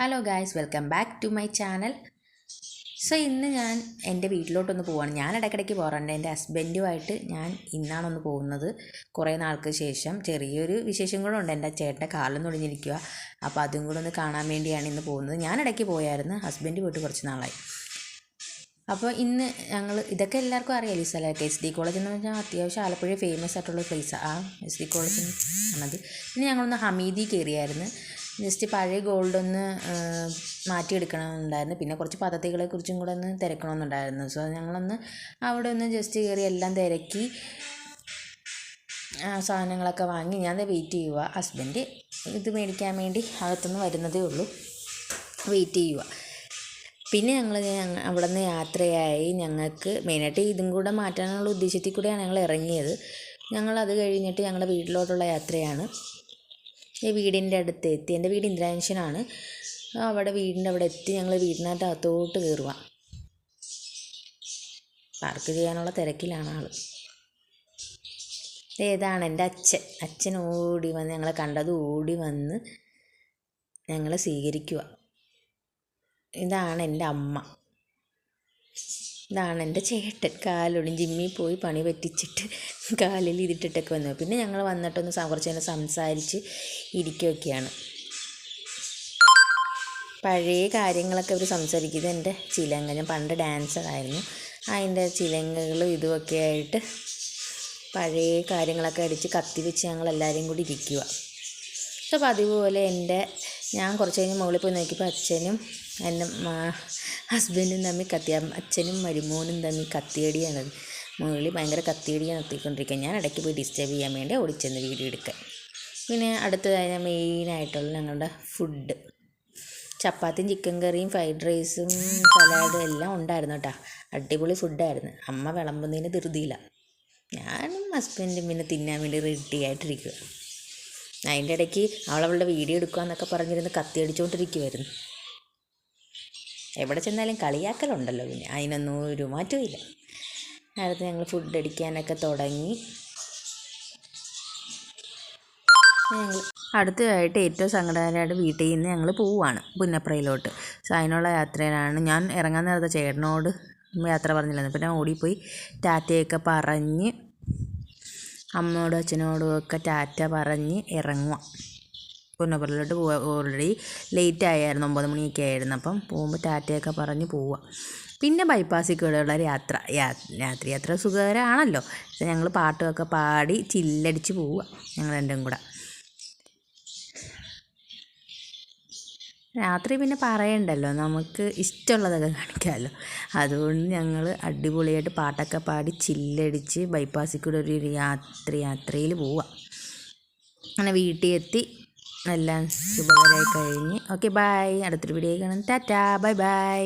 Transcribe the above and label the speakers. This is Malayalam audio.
Speaker 1: Hello guys, welcome back to my channel. So ഇന്ന് ഞാൻ എൻ്റെ വീട്ടിലോട്ടൊന്ന് പോവാണ്. ഞാൻ ഇടയ്ക്കിടയ്ക്ക് പോകാറുണ്ട്. എൻ്റെ ഹസ്ബൻഡുമായിട്ട് ഞാൻ ഇന്നാണൊന്ന് പോകുന്നത്. കുറേ നാൾക്ക് ശേഷം ചെറിയൊരു വിശേഷം കൂടെ ഉണ്ട്. എൻ്റെ ചേട്ടൻ്റെ കാലൊന്നും ഒടിഞ്ഞിരിക്കുക. അപ്പോൾ അതും കൂടെ ഒന്ന് കാണാൻ വേണ്ടിയാണ് ഇന്ന് പോകുന്നത്. ഞാൻ ഇടയ്ക്ക് പോയായിരുന്നു, ഹസ്ബൻഡ് പോയിട്ട് കുറച്ച് നാളായി. അപ്പോൾ ഇന്ന് ഞങ്ങൾ ഇതൊക്കെ എല്ലാവർക്കും അറിയാം. ഈ സ്ഥലമൊക്കെ എസ് ഡി കോളേജ് എന്ന് പറഞ്ഞാൽ അത്യാവശ്യം ആലപ്പുഴ ഫേമസ് ആയിട്ടുള്ള പ്ലേസാണ് ആ എസ് ഡി കോളേജ് ആണത്. പിന്നെ ഞങ്ങളൊന്ന് ഹമീദി കയറിയായിരുന്നു. ജസ്റ്റ് പഴയ ഗോൾഡൊന്ന് മാറ്റിയെടുക്കണമെന്നുണ്ടായിരുന്നു. പിന്നെ കുറച്ച് പദ്ധതികളെക്കുറിച്ചും കൂടെ ഒന്ന് തിരക്കണമെന്നുണ്ടായിരുന്നു. സോ ഞങ്ങളൊന്ന് അവിടെ ഒന്ന് ജസ്റ്റ് കയറി എല്ലാം തിരക്കി സാധനങ്ങളൊക്കെ വാങ്ങി ഞാൻ വെയിറ്റ് ചെയ്യുക. ഹസ്ബൻഡ് ഇത് മേടിക്കാൻ വേണ്ടി അകത്തുനിന്ന് വരുന്നതേ ഉള്ളൂ, വെയിറ്റ് ചെയ്യുക. പിന്നെ ഞങ്ങൾ അവിടെ നിന്ന് യാത്രയായി. ഞങ്ങൾക്ക് മെയിനായിട്ട് ഇതും കൂടെ മാറ്റാനുള്ള ഉദ്ദേശത്തിൽ കൂടെയാണ് ഞങ്ങൾ ഇറങ്ങിയത്. ഞങ്ങളത് കഴിഞ്ഞിട്ട് ഞങ്ങളുടെ വീട്ടിലോട്ടുള്ള യാത്രയാണ്. ഈ വീടിൻ്റെ അടുത്ത് എത്തി. എൻ്റെ വീട് ഇന്ദ്രാൻഷനാണ്. വീടിൻ്റെ അവിടെ എത്തി. ഞങ്ങൾ വീടിനകത്ത് അകത്തോട്ട് കയറുക. പാർക്ക് ചെയ്യാനുള്ള തിരക്കിലാണ് ആൾ. ഏതാണ് എൻ്റെ അച്ഛൻ ഓടി വന്ന് ഞങ്ങളെ കണ്ടത് ഓടി വന്ന് ഞങ്ങളെ സ്വീകരിക്കുക. ഇതാണ് എൻ്റെ അമ്മ, ഇതാണ് എൻ്റെ ചേട്ടൻ. കാലൊടിഞ്ഞ് ജിമ്മിൽ പോയി പണി പറ്റിച്ചിട്ട് കാലിൽ ഇതിട്ടിട്ടൊക്കെ വന്നു. പിന്നെ ഞങ്ങൾ വന്നിട്ടൊന്ന് കുറച്ച് നേരം സംസാരിച്ച് ഇരിക്കുകയൊക്കെയാണ്. പഴയ കാര്യങ്ങളൊക്കെ അവർ സംസാരിക്കുന്നത് എൻ്റെ ചിലങ്ക. ഞാൻ പണ്ട് ഡാൻസറായിരുന്നു. അതിൻ്റെ ചിലങ്കകളും ഇതുമൊക്കെ ആയിട്ട് പഴയ കാര്യങ്ങളൊക്കെ അടിച്ച് കത്തി വെച്ച് ഞങ്ങളെല്ലാവരും കൂടി ഇരിക്കുക. അപ്പോൾ അതുപോലെ ഞാൻ കുറച്ച് കഴിഞ്ഞ് മുകളിൽ പോയി നോക്കിയപ്പോൾ അച്ഛനും എൻ്റെ ഹസ്ബൻഡും തമ്മിൽ അച്ഛനും മരുമോനും തമ്മിൽ കത്തിയടിയാണത്. മുകളിൽ ഭയങ്കര കത്തിയടിയാണ് നിർത്തിക്കൊണ്ടിരിക്കുക. ഞാൻ ഇടയ്ക്ക് പോയി ഡിസ്റ്റർബ് ചെയ്യാൻ വേണ്ടി ഓടിച്ചെന്ന് വീഡിയോ എടുക്കാൻ. പിന്നെ അടുത്തതായി മെയിനായിട്ടുള്ള ഞങ്ങളുടെ ഫുഡ്, ചപ്പാത്തിയും ചിക്കൻ കറിയും ഫ്രൈഡ് റൈസും സലാഡും എല്ലാം ഉണ്ടായിരുന്നു കേട്ടോ. അടിപൊളി ഫുഡായിരുന്നു. അമ്മ വിളമ്പുന്നതിന് ധൃതിയില്ല. ഞാനും ഹസ്ബൻഡും പിന്നെ തിന്നാൻ വേണ്ടി റെഡി ആയിട്ടിരിക്കുക. അതിൻ്റെ ഇടയ്ക്ക് അവളുടെ വീഡിയോ എടുക്കുക എന്നൊക്കെ പറഞ്ഞിരുന്ന് കത്തി അടിച്ചുകൊണ്ടിരിക്കുമായിരുന്നു. എവിടെ ചെന്നാലും കളിയാക്കലുണ്ടല്ലോ, പിന്നെ അതിനൊന്നും ഒരു മാറ്റവും ഇല്ല. അടുത്ത് ഞങ്ങൾ ഫുഡ് അടിക്കാനൊക്കെ തുടങ്ങി. ഞങ്ങൾ അടുത്തതായിട്ട് ഏറ്റവും സങ്കടകരമായിട്ട് വീട്ടിൽ നിന്ന് ഞങ്ങൾ പോവുകയാണ് പുന്നപ്രയിലോട്ട്. സോ അതിനുള്ള യാത്രയിലാണ്. ഞാൻ ഇറങ്ങാൻ നേരത്തെ ചേട്ടനോട് യാത്ര പറഞ്ഞില്ലായിരുന്നു. പിന്നെ ഓടിപ്പോയി ടാറ്റയൊക്കെ പറഞ്ഞ് അമ്മയോടും അച്ഛനോടും ഒക്കെ ടാറ്റ പറഞ്ഞ് ഇറങ്ങുക. പുന്നപ്രയിലോട്ട് പോവുക. ഓൾറെഡി ലേറ്റ് ആയിരുന്നു, 9 മണിയൊക്കെ ആയിരുന്നു. അപ്പം പോകുമ്പോൾ ടാറ്റയൊക്കെ പറഞ്ഞ് പോവുക. പിന്നെ ബൈപ്പാസിൽ കൂടെയുള്ള യാത്ര സുഖകരമാണല്ലോ. ഞങ്ങൾ പാട്ടൊക്കെ പാടി ചില്ലടിച്ച് പോവുക ഞങ്ങൾ രണ്ടും കൂടെ. രാത്രി പിന്നെ പറയണ്ടല്ലോ, നമുക്ക് ഇഷ്ടമുള്ളതൊക്കെ കാണിക്കാമല്ലോ. അതുകൊണ്ട് ഞങ്ങൾ അടിപൊളിയായിട്ട് പാട്ടൊക്കെ പാടി ചില്ലടിച്ച് ബൈപ്പാസിൽ കൂടെ ഒരു യാത്രയിൽ പോവുക. അങ്ങനെ വീട്ടിൽ എത്തി എല്ലാം ശുഭകരമായി കഴിഞ്ഞ്. Okay, by. അടുത്തൊരു വീഡിയോ കാണാം. Tata, bye bye.